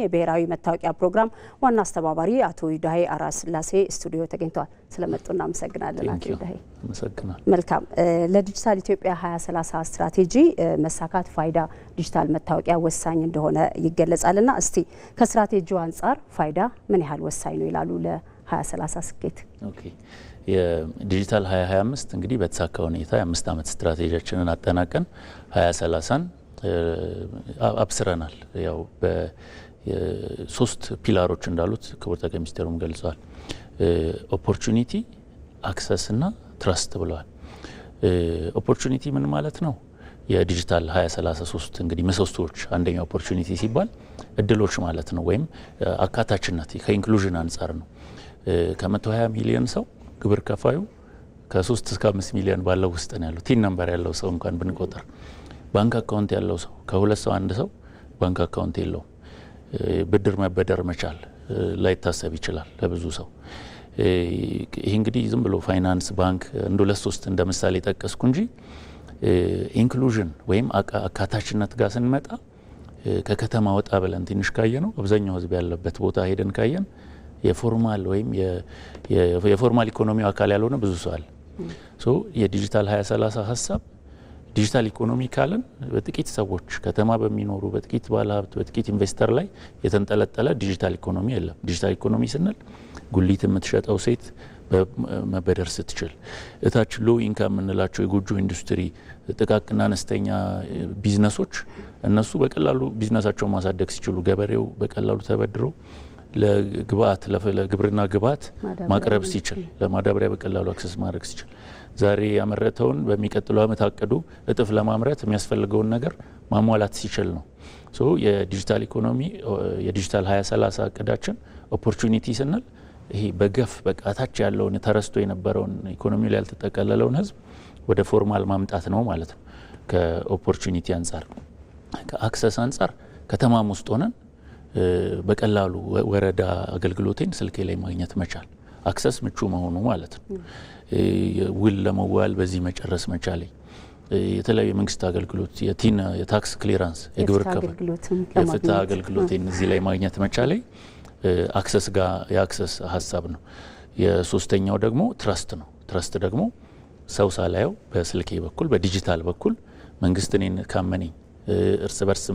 የብሔራዊ መታወቂያ ፕሮግራም ዋና አስተባባሪ አቶ ይዳሄ አራስላሴ ስቱዲዮ ተገኝተዋል። ስለመጡና አመሰግናለን አቶ ይዳሄ። መልካም። ለዲጂታል ኢትዮጵያ 2030 ስትራቴጂ መሳካት ፋይዳ ዲጂታል መታወቂያ ወሳኝ እንደሆነ ይገለጻልና እስቲ ከስትራቴጂው አንጻር ፋይዳ ምን ያህል ወሳኝ ነው ይላሉ ለ2030 ስኬት? ኦኬ የዲጂታል 2025 እንግዲህ በተሳካ ሁኔታ የ5 ዓመት ስትራቴጂያችንን አጠናቀን 2030ን አብስረናል። ያው በ3 ፒላሮች እንዳሉት ክቡር ጠቅላይ ሚኒስትሩም ገልጸዋል። ኦፖርቹኒቲ፣ አክሰስ እና ትረስት ብለዋል። ኦፖርቹኒቲ ምን ማለት ነው? የዲጂታል 2033 እንግዲህ ምሰሶዎች አንደኛው ኦፖርቹኒቲ ሲባል እድሎች ማለት ነው፣ ወይም አካታችነት ከኢንክሉዥን አንጻር ነው። ከ120 ሚሊዮን ሰው ግብር ከፋዩ ከ3 እስከ 5 ሚሊዮን ባለው ውስጥ ነው ያለው። ቲን ነምበር ያለው ሰው እንኳን ብንቆጥር ባንክ አካውንት ያለው ሰው ከ2 ሰው አንድ ሰው ባንክ አካውንት የለውም። ብድር መበደር መቻል ላይታሰብ ይችላል ለብዙ ሰው። ይህ እንግዲህ ዝም ብሎ ፋይናንስ ባንክ እንደ 2-3 እንደ ምሳሌ ጠቀስኩ እንጂ ኢንክሉዥን ወይም አካታችነት ጋር ስንመጣ ከከተማ ወጣ ብለን ትንሽ ካየ ነው አብዛኛው ህዝብ ያለበት ቦታ ሄደን ካየን የፎርማል ወይም የፎርማል ኢኮኖሚው አካል ያልሆነ ብዙ ሰው አለ። ሶ የዲጂታል 2030 ሀሳብ ዲጂታል ኢኮኖሚ ካለን በጥቂት ሰዎች ከተማ በሚኖሩ በጥቂት ባለሀብት በጥቂት ኢንቨስተር ላይ የተንጠለጠለ ዲጂታል ኢኮኖሚ የለም። ዲጂታል ኢኮኖሚ ስንል ጉሊት የምትሸጠው ሴት መበደር ስትችል፣ እታች ሎ ኢንካም የምንላቸው የጎጆ ኢንዱስትሪ ጥቃቅና አነስተኛ ቢዝነሶች እነሱ በቀላሉ ቢዝነሳቸውን ማሳደግ ሲችሉ፣ ገበሬው በቀላሉ ተበድሮ ለግብአት ለግብርና ግብአት ማቅረብ ሲችል፣ ለማዳበሪያ በቀላሉ አክሰስ ማድረግ ሲችል፣ ዛሬ ያመረተውን በሚቀጥለው ዓመት አቅዶ እጥፍ ለማምረት የሚያስፈልገውን ነገር ማሟላት ሲችል ነው። ሶ የዲጂታል ኢኮኖሚ የዲጂታል 2030 እቅዳችን ኦፖርቹኒቲ ስንል ይሄ በገፍ በቃታች ያለውን ተረስቶ የነበረውን ኢኮኖሚ ላይ ያልተጠቀለለውን ህዝብ ወደ ፎርማል ማምጣት ነው ማለት ነው። ከኦፖርቹኒቲ አንጻር፣ ከአክሰስ አንጻር ከተማም ውስጥ ሆነን በቀላሉ ወረዳ አገልግሎቴን ስልኬ ላይ ማግኘት መቻል፣ አክሰስ ምቹ መሆኑ ማለት ነው። ውል ለመዋል በዚህ መጨረስ መቻል፣ የተለያዩ የመንግስት አገልግሎት የታክስ ክሊራንስ የግብር ከፋይ የፍትህ አገልግሎቴን እዚህ ላይ ማግኘት መቻል አክሰስ ጋር የአክሰስ ሀሳብ ነው። የሶስተኛው ደግሞ ትረስት ነው። ትረስት ደግሞ ሰው ሳላየው በስልኬ በኩል በዲጂታል በኩል መንግስት እኔን ካመነኝ እርስ በርስ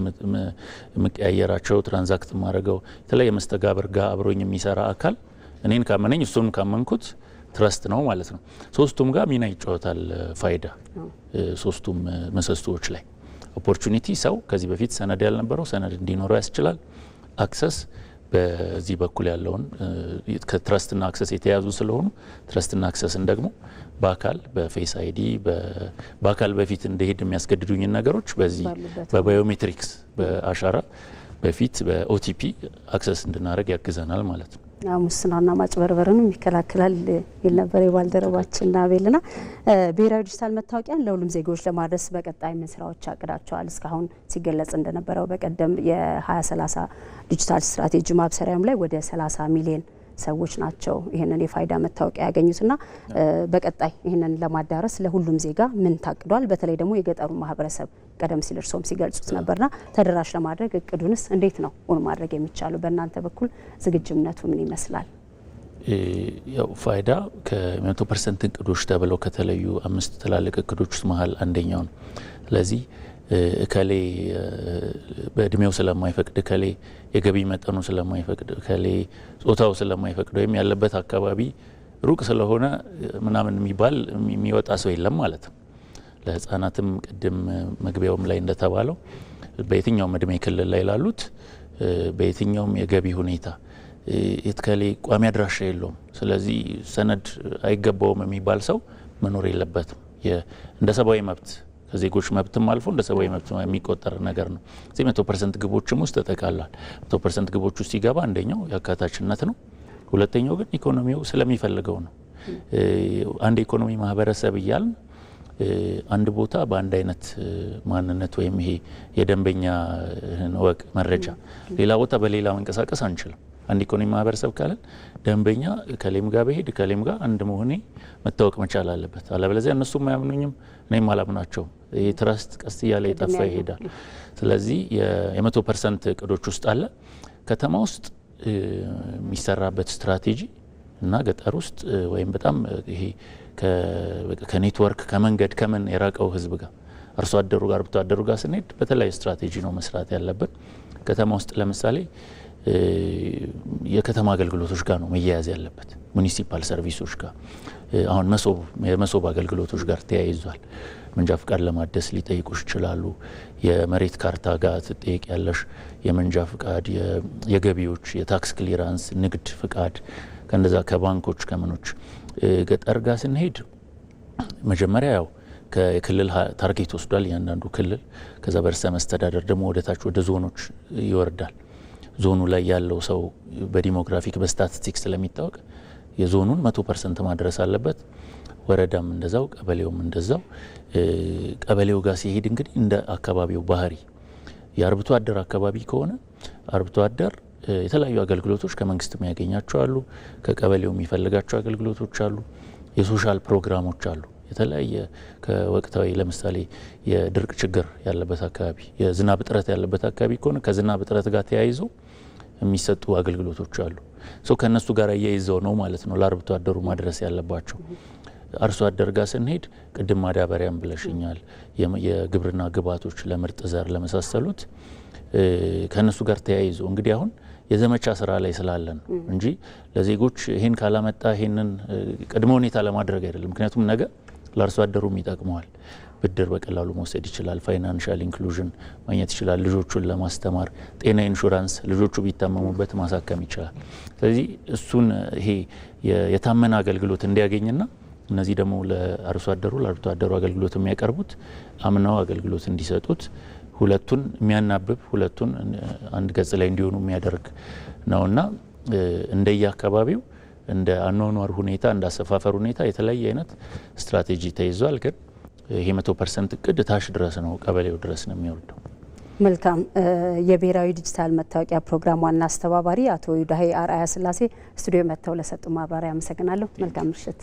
የምቀያየራቸው ትራንዛክት ማድረገው የተለያየ መስተጋብር ጋር አብሮኝ የሚሰራ አካል እኔን ካመነኝ እሱን ካመንኩት ትረስት ነው ማለት ነው። ሶስቱም ጋር ሚና ይጫወታል ፋይዳ። ሶስቱም መሰሶዎች ላይ ኦፖርቹኒቲ ሰው ከዚህ በፊት ሰነድ ያልነበረው ሰነድ እንዲኖረው ያስችላል። አክሰስ በዚህ በኩል ያለውን ከትረስትና አክሰስ የተያዙ ስለሆኑ ትረስትና አክሰስን ደግሞ በአካል በፌስ አይዲ በአካል በፊት እንደሄድ የሚያስገድዱኝን ነገሮች በዚህ በባዮሜትሪክስ በአሻራ በፊት በኦቲፒ አክሰስ እንድናደርግ ያግዘናል ማለት ነው። ሙስናና ማጭበርበርንም ይከላከላል ይል ነበር የባልደረባችን አቤልና። ብሔራዊ ዲጂታል መታወቂያን ለሁሉም ዜጎች ለማድረስ በቀጣይ ምን ስራዎች አቅዳቸዋል? እስካሁን ሲገለጽ እንደነበረው በቀደም የ2030 ዲጂታል ስትራቴጂ ማብሰሪያም ላይ ወደ 30 ሚሊዮን ሰዎች ናቸው ይህንን የፋይዳ መታወቂያ ያገኙትና በቀጣይ ይህንን ለማዳረስ ለሁሉም ዜጋ ምን ታቅዷል? በተለይ ደግሞ የገጠሩ ማህበረሰብ ቀደም ሲል እርሶም ሲገልጹት ነበርና ተደራሽ ለማድረግ እቅዱንስ እንዴት ነው ኡን ማድረግ የሚቻለው? በእናንተ በኩል ዝግጁነቱ ምን ይመስላል? ያው ፋይዳ ከ100% እቅዶች ተብለው ከተለዩ 5 ትላልቅ እቅዶች ውስጥ መሀል አንደኛው ነው። ስለዚህ እከሌ በእድሜው ስለማይፈቅድ፣ እከሌ የገቢ መጠኑ ስለማይፈቅድ፣ እከሌ ጾታው ስለማይፈቅድ ወይም ያለበት አካባቢ ሩቅ ስለሆነ ምናምን የሚባል የሚወጣ ሰው የለም ማለት ነው። ለህፃናትም ቅድም መግቢያውም ላይ እንደተባለው በየትኛውም እድሜ ክልል ላይ ላሉት በየትኛውም የገቢ ሁኔታ እከሌ ቋሚ አድራሻ የለውም ስለዚህ ሰነድ አይገባውም የሚባል ሰው መኖር የለበትም። እንደ ሰብአዊ መብት ከዜጎች መብትም አልፎ እንደ ሰብአዊ መብት የሚቆጠር ነገር ነው። እዚህ 100% ግቦችም ውስጥ ተጠቃሏል። 100% ግቦች ውስጥ ሲገባ አንደኛው የአካታችነት ነው። ሁለተኛው ግን ኢኮኖሚው ስለሚፈልገው ነው። አንድ ኢኮኖሚ ማህበረሰብ እያልን አንድ ቦታ በአንድ አይነት ማንነት ወይም ይሄ የደንበኛ ወቅ መረጃ ሌላ ቦታ በሌላ መንቀሳቀስ አንችልም። አንድ ኢኮኖሚ ማህበረሰብ ካለን ደንበኛ ከሌም ጋር በሄድ ከሌም ጋር አንድ መሆኔ መታወቅ መቻል አለበት። አለበለዚያ እነሱም አያምኑኝም እኔም አላምናቸውም። ይሄ ትረስት ቀስ እያለ የጠፋ ይሄዳል። ስለዚህ የ100% እቅዶች ውስጥ አለ። ከተማ ውስጥ የሚሰራበት ስትራቴጂ እና ገጠር ውስጥ ወይም በጣም ይሄ ከኔትወርክ ከመንገድ ከምን የራቀው ህዝብ ጋር አርሶ አደሩ ጋር አርብቶ አደሩ ጋር ስንሄድ በተለያየ ስትራቴጂ ነው መስራት ያለብን። ከተማ ውስጥ ለምሳሌ የከተማ አገልግሎቶች ጋር ነው መያያዝ ያለበት፣ ሙኒሲፓል ሰርቪሶች ጋር አሁን የመሶብ አገልግሎቶች ጋር ተያይዟል። መንጃ ፍቃድ ለማደስ ሊጠይቁሽ ይችላሉ። የመሬት ካርታ ጋር ትጠይቅ ያለሽ፣ የመንጃ ፍቃድ፣ የገቢዎች፣ የታክስ ክሊራንስ፣ ንግድ ፍቃድ ከነዛ ከባንኮች ከምኖች። ገጠር ጋር ስንሄድ መጀመሪያ ያው ከክልል ታርጌት ወስዷል እያንዳንዱ ክልል። ከዛ በርዕሰ መስተዳደር ደግሞ ወደታች ወደ ዞኖች ይወርዳል። ዞኑ ላይ ያለው ሰው በዲሞግራፊክ በስታቲስቲክስ ስለሚታወቅ የዞኑን 100% ማድረስ አለበት። ወረዳም እንደዛው፣ ቀበሌውም እንደዛው። ቀበሌው ጋር ሲሄድ እንግዲህ እንደ አካባቢው ባህሪ የአርብቶ አደር አካባቢ ከሆነ አርብቶ አደር የተለያዩ አገልግሎቶች ከመንግስት የሚያገኛቸው አሉ፣ ከቀበሌው የሚፈልጋቸው አገልግሎቶች አሉ፣ የሶሻል ፕሮግራሞች አሉ። የተለያየ ከወቅታዊ ለምሳሌ የድርቅ ችግር ያለበት አካባቢ፣ የዝናብ እጥረት ያለበት አካባቢ ከሆነ ከዝናብ እጥረት ጋር ተያይዞ የሚሰጡ አገልግሎቶች አሉ። ከነሱ ጋር እያይዘው ነው ማለት ነው ለአርብቶ አደሩ ማድረስ ያለባቸው። አርሶ አደር ጋር ስንሄድ ቅድም ማዳበሪያም ብለሽኛል፣ የግብርና ግብዓቶች ለምርጥ ዘር ለመሳሰሉት ከነሱ ጋር ተያይዞ እንግዲህ አሁን የዘመቻ ስራ ላይ ስላለን እንጂ ለዜጎች ይሄን ካላመጣ ይሄንን ቅድመ ሁኔታ ለማድረግ አይደለም። ምክንያቱም ነገ ለአርሶ አደሩም ይጠቅመዋል። ብድር በቀላሉ መውሰድ ይችላል። ፋይናንሻል ኢንክሉዥን ማግኘት ይችላል። ልጆቹን ለማስተማር ጤና ኢንሹራንስ ልጆቹ ቢታመሙበት ማሳከም ይችላል። ስለዚህ እሱን ይሄ የታመነ አገልግሎት እንዲያገኝና እነዚህ ደግሞ ለአርሶ አደሩ ለአርብቶ አደሩ አገልግሎት የሚያቀርቡት አምናው አገልግሎት እንዲሰጡት ሁለቱን የሚያናብብ ሁለቱን አንድ ገጽ ላይ እንዲሆኑ የሚያደርግ ነውና እንደየ አካባቢው እንደ አኗኗር ሁኔታ እንደ አሰፋፈር ሁኔታ የተለያየ አይነት ስትራቴጂ ተይዟል። ግን ይሄ 100% እቅድ ታች ድረስ ነው፣ ቀበሌው ድረስ ነው የሚወርደው። መልካም። የብሔራዊ ዲጂታል መታወቂያ ፕሮግራም ዋና አስተባባሪ አቶ ይዳሄ አርአያ ስላሴ ስቱዲዮ መጥተው ለሰጡ ማብራሪያ አመሰግናለሁ። መልካም ምሽት።